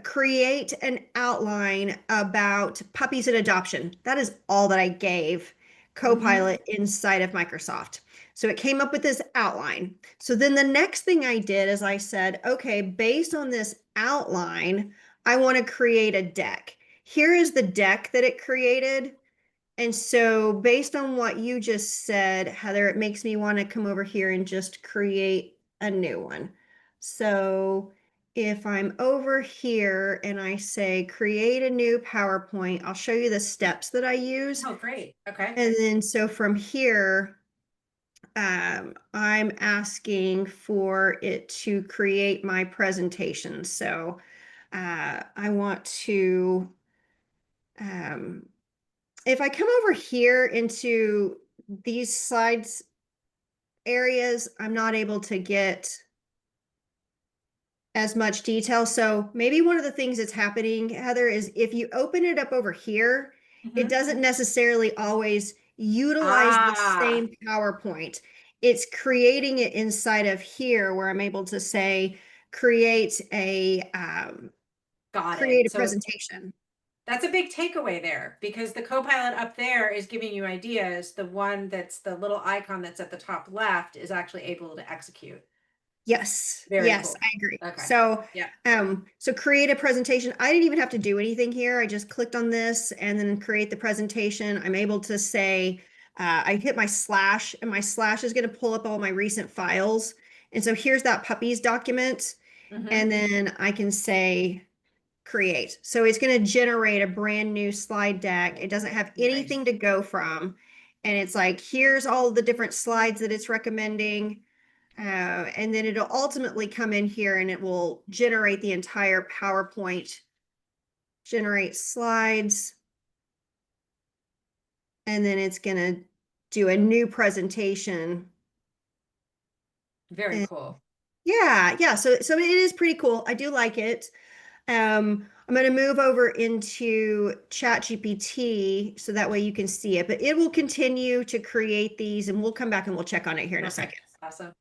create an outline about puppies and adoption. That is all that I gave Mm-hmm. Copilot inside of Microsoft. So it came up with this outline. So then the next thing I did is I said, okay, based on this outline, I want to create a deck. Here is the deck that it created. And so, based on what you just said, Heather, it makes me want to come over here and just create a new one. So, if I'm over here and I say create a new PowerPoint, I'll show you the steps that I use. Oh, great. Okay. And then, so from here, I'm asking for it to create my presentation. So, I want to. Um, if I come over here into these slides areas, I'm not able to get as much detail. So maybe one of the things that's happening, Heather, is if you open it up over here, it Mm-hmm. doesn't necessarily always utilize the Ah, same PowerPoint. It's creating it inside of here where I'm able to say, got it. create a So presentation. that's a big takeaway there, because the Copilot up there is giving you ideas. The one that's the little icon that's at the top left is actually able to execute. Yes, Very yes, cool. I agree. Okay. So, Yeah. so create a presentation. I didn't even have to do anything here. I just clicked on this and then create the presentation. I'm able to say, I hit my slash, and my slash is going to pull up all my recent files. And so here's that puppies document. Mm-hmm. And then I can say create. So it's going to generate a brand new slide deck. It doesn't have anything Nice. to go from. and it's like, here's all the different slides that it's recommending. And then it'll ultimately come in here and it will generate the entire PowerPoint, generate slides, and then it's going to do a new presentation. Very And cool. yeah, yeah. So it is pretty cool. I do like it. I'm going to move over into ChatGPT so that way you can see it, but it will continue to create these and we'll come back and we'll check on it here in a second. Perfect. Awesome.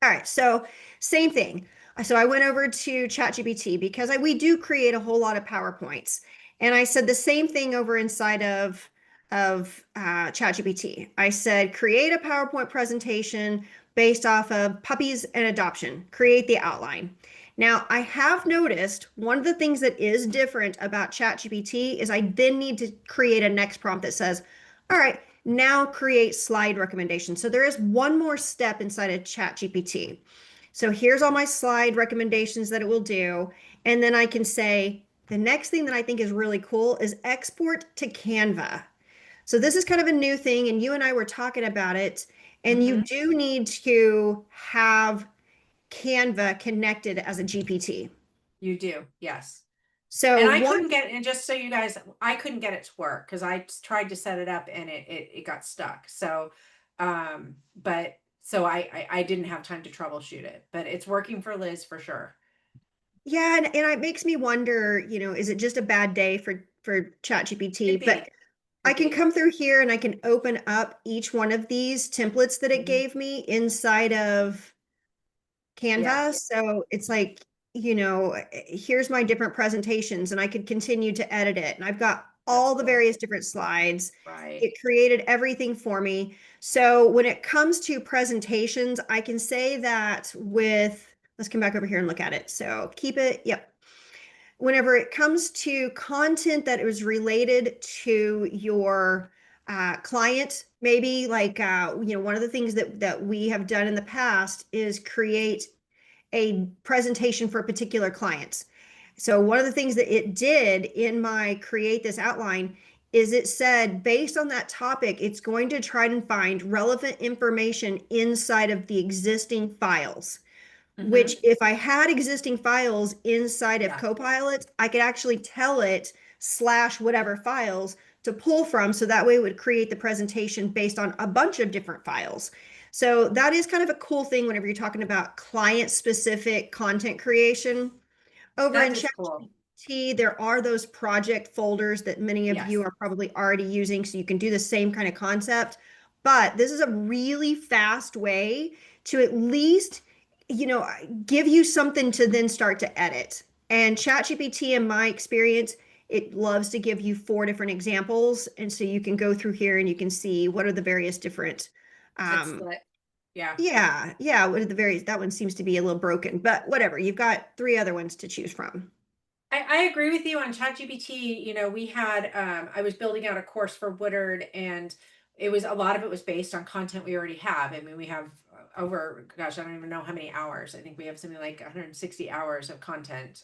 All right, so same thing. So I went over to ChatGPT because we do create a whole lot of PowerPoints, and I said the same thing over inside of ChatGPT. I said create a PowerPoint presentation based off of puppies and adoption. Create the outline. Now, I have noticed one of the things that is different about ChatGPT is I then need to create a next prompt that says, all right, now create slide recommendations. So there is one more step inside of ChatGPT. So here's all my slide recommendations that it will do. And then I can say, the next thing that I think is really cool is export to Canva. So this is kind of a new thing, and you and I were talking about it. And you Hmm. do need to have Canva connected as a GPT. You do, yes. So And I one, couldn't get, and just so you guys, I couldn't get it to work because I tried to set it up and it got stuck. So, but so I didn't have time to troubleshoot it, but it's working for Liz for sure. yeah, and it makes me wonder, is it just a bad day for Could ChatGPT? But be, I could can be. come through here and I can open up each one of these templates that it Hmm. gave me inside of Yeah, Canva. So it's like, here's my different presentations and I could continue to edit it. And I've got that's all the cool. various different slides. Right. It created everything for me. So when it comes to presentations, I can say that let's come back over here and look at it. So keep it, yep. Whenever it comes to content that is related to your client, maybe like one of the things that we have done in the past is create a presentation for particular clients. So one of the things that it did in my create this outline is it said based on that topic, it's going to try and find relevant information inside of the existing files, which Hmm. if I had existing files inside of Yeah, Copilot, I could actually tell it slash whatever files to pull from. So that way it would create the presentation based on a bunch of different files. So that is kind of a cool thing whenever you're talking about client specific content creation. Over that in is cool. ChatGPT, there are those project folders that many of you Yes, are probably already using, so you can do the same kind of concept. But this is a really fast way to at least, you know, give you something to then start to edit. And ChatGPT, in my experience, it loves to give you 4 different examples. And so you can go through here and you can see what are the various different it's um, slick. Yeah. yeah, yeah. What are the various? That one seems to be a little broken, but whatever. You've got 3 other ones to choose from. I agree with you on ChatGPT. You know, we had I was building out a course for Woodard, and it was a lot of it was based on content we already have. I mean, we have over, gosh, I don't even know how many hours. I think we have something like 160 hours of content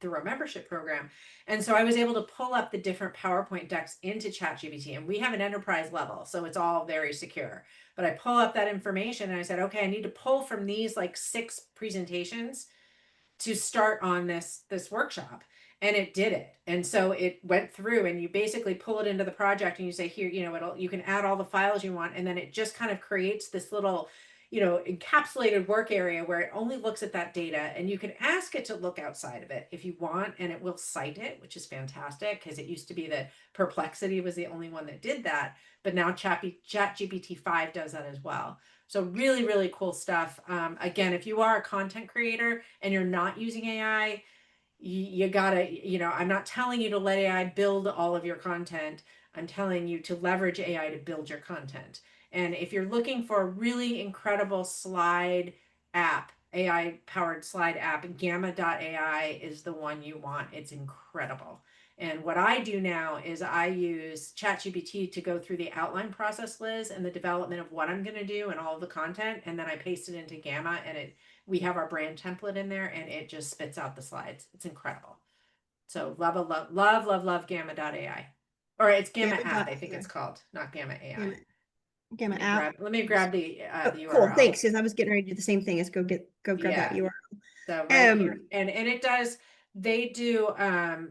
through our membership program. And so I was able to pull up the different PowerPoint decks into ChatGPT, and we have an enterprise level, so it's all very secure. But I pull up that information and I said, okay, I need to pull from these like 6 presentations to start on this workshop, and it did it. And so it went through, and you basically pull it into the project and you say, here, you know, it'll, you can add all the files you want, and then it just kind of creates this little, you know, encapsulated work area where it only looks at that data, and you can ask it to look outside of it if you want, and it will cite it, which is fantastic because it used to be that Perplexity was the only one that did that, but now ChatGPT 5 does that as well. So really, really cool stuff. Again, if you are a content creator and you're not using AI, you gotta, you know, I'm not telling you to let AI build all of your content. I'm telling you to leverage AI to build your content. And if you're looking for a really incredible slide app, AI powered slide app, gamma.ai is the one you want. It's incredible. And what I do now is I use ChatGPT to go through the outline process, Liz, and the development of what I'm going to do and all of the content. And then I paste it into Gamma, and we have our brand template in there, and it just spits out the slides. It's incredible. So love, love, love, love Gamma.ai. Or it's Gamma Gamma app, dot I think AI. it's called, not Gamma Gamma. AI. Okay, my app. Let me grab Oh, the cool. URL. Thanks, because I was getting ready to do the same thing. Let's go grab that Yeah. So URL. right here, and it does. They do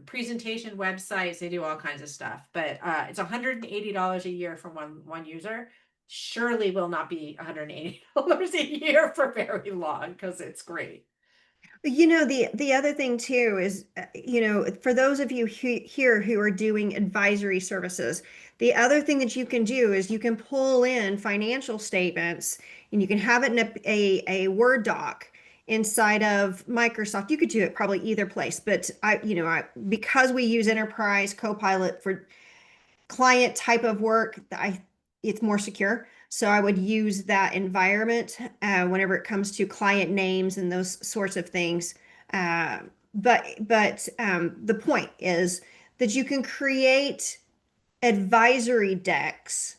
presentation websites. They do all kinds of stuff, but it's $180 a year for one user. Surely will not be $180 a year for very long because it's great. The other thing too is, for those of you here who are doing advisory services, the other thing that you can do is you can pull in financial statements and you can have it in a Word doc inside of Microsoft. You could do it probably either place, but because we use Enterprise Copilot for client type of work, it's more secure. So I would use that environment whenever it comes to client names and those sorts of things. Uh, but the point is that you can create advisory decks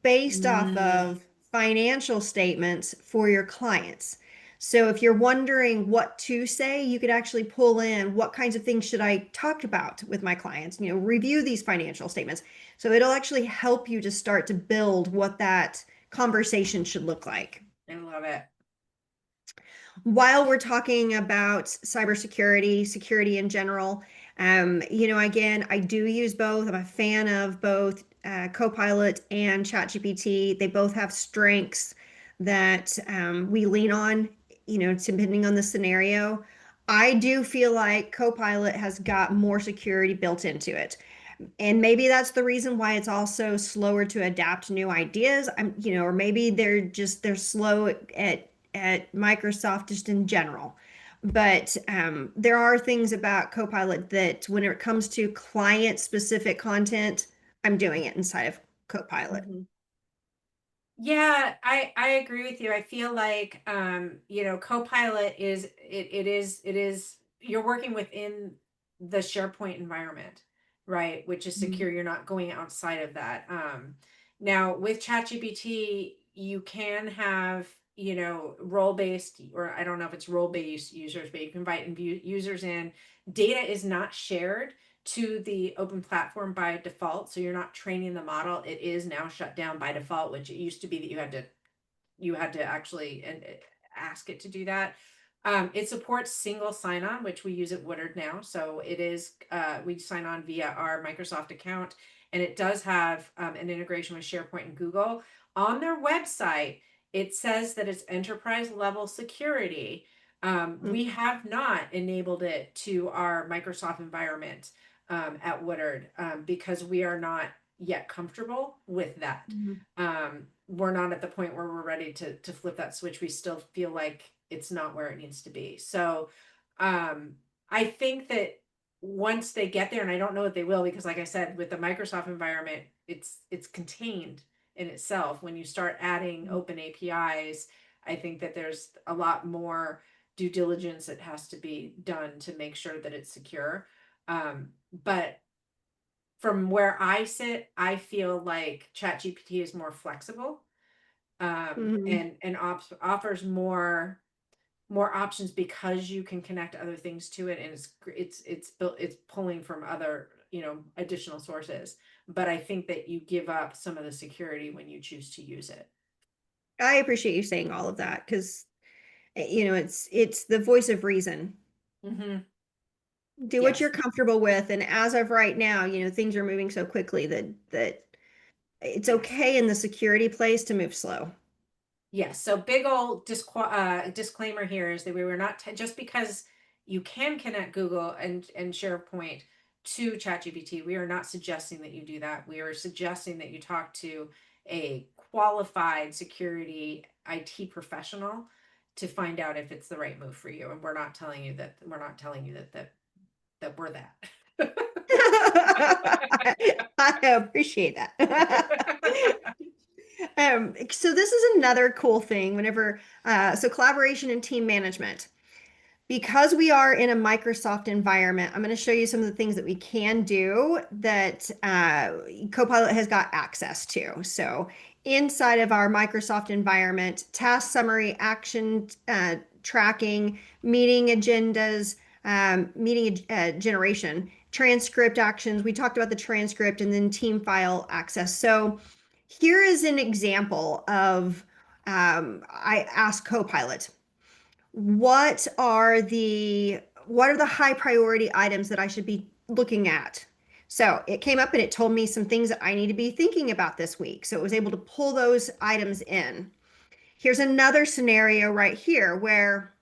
based off Mm, of financial statements for your clients. So if you're wondering what to say, you could actually pull in what kinds of things should I talk about with my clients, review these financial statements. So it'll actually help you to start to build what that conversation should look like. I love it. While we're talking about cybersecurity, security in general, again, I do use both. I'm a fan of both Copilot and ChatGPT. They both have strengths that we lean on, depending on the scenario. I do feel like Copilot has got more security built into it. And maybe that's the reason why it's also slower to adapt new ideas. Or maybe they're slow at Microsoft just in general. But there are things about Copilot that when it comes to client specific content, I'm doing it inside of Copilot. Mhm. Yeah, I agree with you. I feel like Copilot it is you're working within the SharePoint environment, right? Which is Mhm. secure. You're not going outside of that. Now with ChatGPT, you can have, role-based, or I don't know if it's role-based users, but you can invite and view users in. Data is not shared to the open platform by default. So you're not training the model. It is now shut down by default, which it used to be that you had to actually and ask it to do that. It supports single sign-on, which we use at Woodard now. So it is we sign on via our Microsoft account, and it does have an integration with SharePoint and Google. On their website, it says that it's enterprise level security. We have not enabled it to our Microsoft environment at Woodard because we are not yet comfortable with that. Mhm. We're not at the point where we're ready to flip that switch. We still feel like it's not where it needs to be. So um, I think that once they get there, and I don't know if they will, because like I said, with the Microsoft environment, it's contained in itself. When you start adding open APIs, I think that there's a lot more due diligence that has to be done to make sure that it's secure. But from where I sit, I feel like ChatGPT is more flexible, Mhm. and offers more options because you can connect other things to it, and it's pulling from other, additional sources. But I think that you give up some of the security when you choose to use it. I appreciate you saying all of that because it's the voice of reason. Mm-hmm. Do what you're Yes. comfortable with, and as of right now, things are moving so quickly that it's Yes. okay in the security place to move slow. Yes. So big old disclaimer here is that we were not just because you can connect Google and SharePoint to ChatGPT, we are not suggesting that you do that. We are suggesting that you talk to a qualified security IT professional to find out if it's the right move for you. And we're not telling you that we're that. I appreciate that. So this is another cool thing so collaboration and team management. Because we are in a Microsoft environment, I'm going to show you some of the things that we can do that Copilot has got access to. So inside of our Microsoft environment, task summary, action tracking, meeting agendas, meeting generation, transcript actions. We talked about the transcript and then team file access. So Here is an example of I asked Copilot, what are the high priority items that I should be looking at? So it came up and it told me some things that I need to be thinking about this week. So it was able to pull those items in. Here's another scenario right here where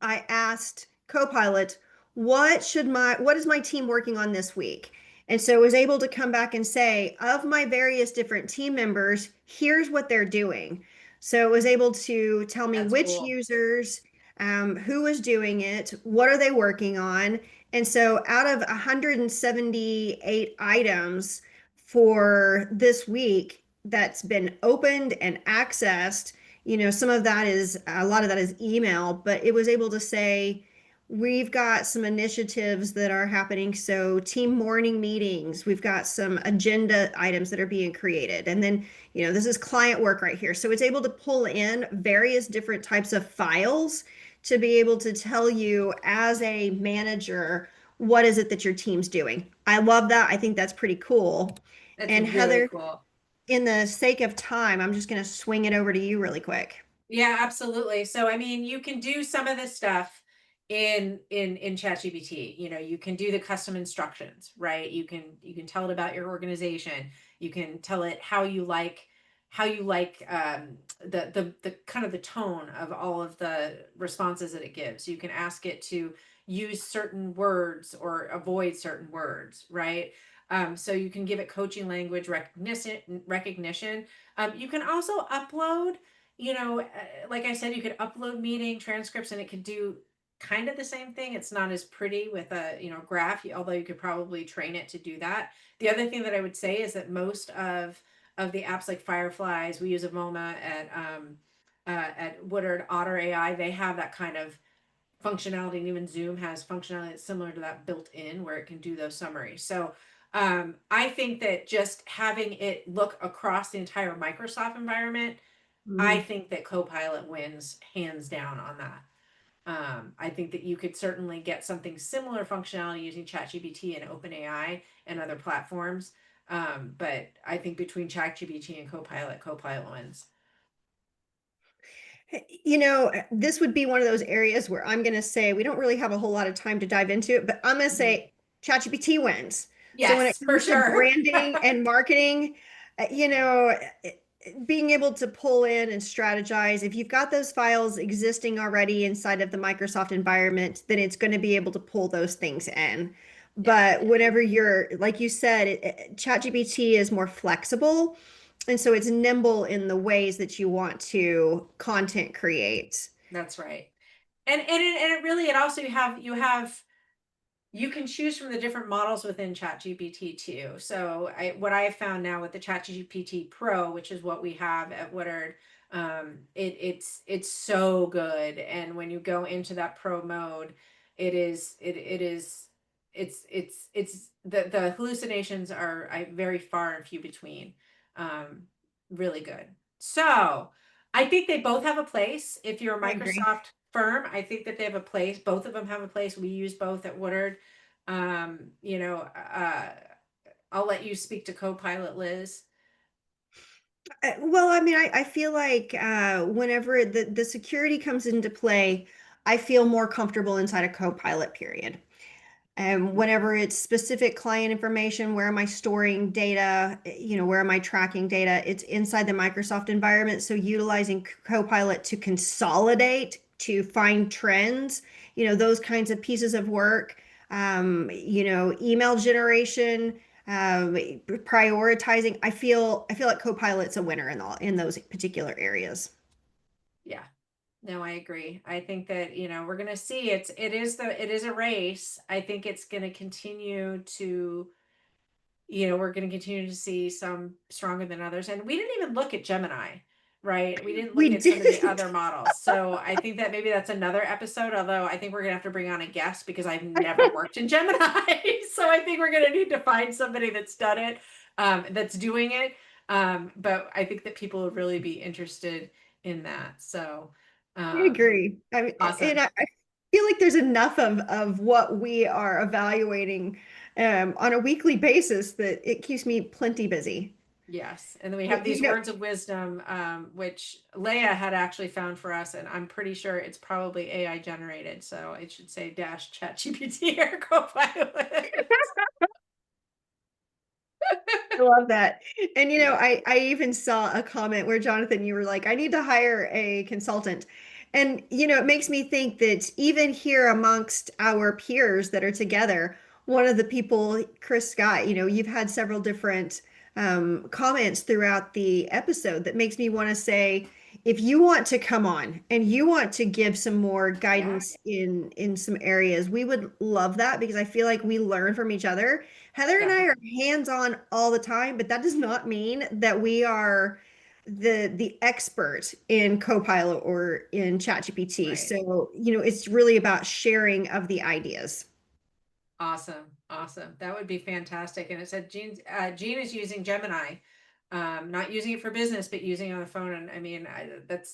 I asked Copilot, what is my team working on this week? And so it was able to come back and say, of my various different team members, here's what they're doing. So it was able to tell me That's which cool. users, who was doing it, what are they working on. And so out of 178 items for this week that's been opened and accessed, some of that is a lot of that is email, but it was able to say, we've got some initiatives that are happening. So, team morning meetings, we've got some agenda items that are being created. And then, this is client work right here. So, it's able to pull in various different types of files to be able to tell you as a manager, what is it that your team's doing. I love that. I think that's pretty cool. That's And really Heather, cool. in the sake of time, I'm just going to swing it over to you really quick. Yeah, absolutely. So I mean, you can do some of this stuff in ChatGPT. You know, you can do the custom instructions, right? You can tell it about your organization. You can tell it how you like the kind of the tone of all of the responses that it gives. You can ask it to use certain words or avoid certain words, right? So you can give it coaching language recognition. You can also upload, like I said, you could upload meeting transcripts and it could do kind of the same thing. It's not as pretty with a, graph, although you could probably train it to do that. The other thing that I would say is that most of the apps like Fireflies, we use Avoma at Woodard Otter AI, they have that kind of functionality, and even Zoom has functionality that's similar to that built in where it can do those summaries. So I think that just having it look across the entire Microsoft environment, I Mm. think that Copilot wins hands down on that. I think that you could certainly get something similar functionality using ChatGPT and OpenAI and other platforms. But I think between ChatGPT and Copilot, Copilot wins. This would be one of those areas where I'm going to say we don't really have a whole lot of time to dive into it, but I'm going to Mhm. say ChatGPT wins. So when it Yes, for comes to sure. branding and marketing, being able to pull in and strategize, if you've got those files existing already inside of the Microsoft environment, then it's going to be able to pull those things in. Yeah, But whenever like you said, ChatGPT is more flexible. And so it's nimble in the ways that you want to content create. that's right. And it really, it also, you can choose from the different models within ChatGPT too. So what I have found now with the ChatGPT Pro, which is what we have at Woodard, it's so good. And when you go into that Pro mode, it's the hallucinations are very far and few between. Um, Really good. So I think they both have a place. If you're a I agree. Microsoft firm, I think that they have a place. Both of them have a place. We use both at Woodard. Um, you know, uh, I'll let you speak to Copilot, Liz. Well, I mean, I feel like whenever the security comes into play, I feel more comfortable inside a Copilot period. And whenever it's specific client information, where am I storing data? Where am I tracking data? It's inside the Microsoft environment. So utilizing Copilot to consolidate, to find trends, those kinds of pieces of work, email generation, prioritizing. I feel like Copilot's a winner in those particular areas. Yeah. No, I agree. I think that, we're going to see it is a race. I think it's going to continue to, we're going to continue to see some stronger than others. And we didn't even look at Gemini, right? We didn't look We at some of the didn't. other models. So I think that maybe that's another episode, although I think we're going to have to bring on a guest because I've never worked in Gemini. So I think we're going to need to find somebody that's done it, that's doing it. But I think that people would really be interested in that. So, I agree. I mean, and awesome. I feel like there's enough of what we are evaluating on a weekly basis that it keeps me plenty busy. Yes. And then we have But these words of wisdom, which Leia had actually found for us, and I'm pretty sure it's probably AI generated. So it should say dash chat GPT or Copilot. I love that. And Yeah. I even saw a comment where Jonathan, you were like, I need to hire a consultant. And it makes me think that even here amongst our peers that are together, one of the people, Chris Scott, you've had several different comments throughout the episode that makes me want to say, if you want to come on and you want to give some more Yeah. guidance in some areas, we would love that because I feel like we learn from each other. Heather and I are Definitely. hands-on all the time, but that does not mean that we are the expert in Copilot or in ChatGPT. Right. So, it's really about sharing of the ideas. Awesome. Awesome. That would be fantastic. And it said Jean is using Gemini, not using it for business, but using it on the phone. And I mean,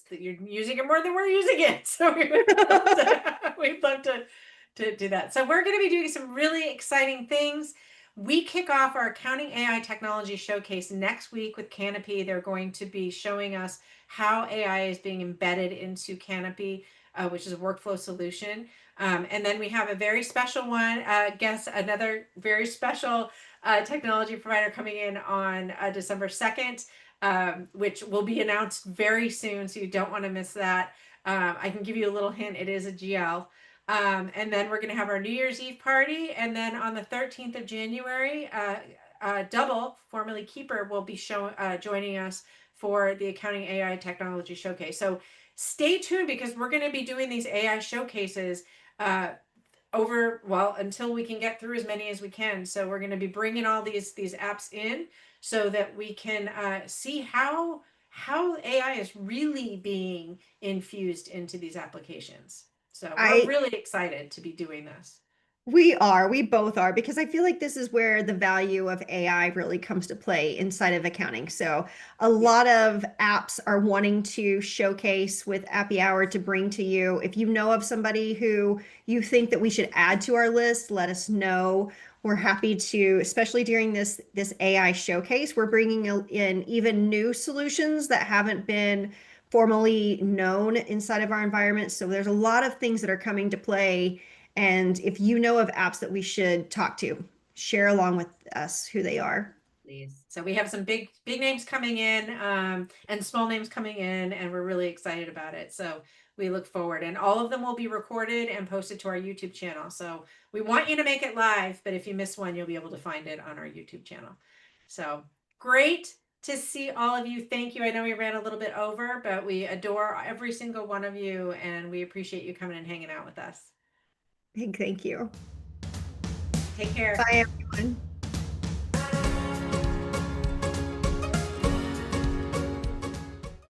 you're using it more than we're using it. So we would love to, we'd love to do that. So we're going to be doing some really exciting things. We kick off our accounting AI technology showcase next week with Canopy. They're going to be showing us how AI is being embedded into Canopy, which is a workflow solution. And then we have a very special one, guest, another very special technology provider coming in on December 2nd, which will be announced very soon. So you don't want to miss that. I can give you a little hint. It is a GL. And then we're going to have our New Year's Eve party. And then on the 13th of January, Double, formerly Keeper, will be joining us for the Accounting AI Technology Showcase. So stay tuned because we're going to be doing these AI showcases uh, until we can get through as many as we can. So we're going to be bringing all these apps in so that we can see how AI is really being infused into these applications. So we're I really excited to be doing this. We both are, because I feel like this is where the value of AI really comes to play inside of accounting. So, a Yeah, lot of apps are wanting to showcase with Appy Hour to bring to you. If you know of somebody who you think that we should add to our list, let us know. We're happy to, especially during this AI showcase, we're bringing in even new solutions that haven't been formally known inside of our environment. So, there's a lot of things that are coming to play, and if you know of apps that we should talk to, share along with us who they are. please. So we have some big names coming in, and small names coming in, and we're really excited about it. So we look forward, and all of them will be recorded and posted to our YouTube channel. So we want you to make it live, but if you miss one, you'll be able to find it on our YouTube channel. So great to see all of you. Thank you. I know we ran a little bit over, but we adore every single one of you, and we appreciate you coming and hanging out with us. Big thank you. Take care. Bye, everyone.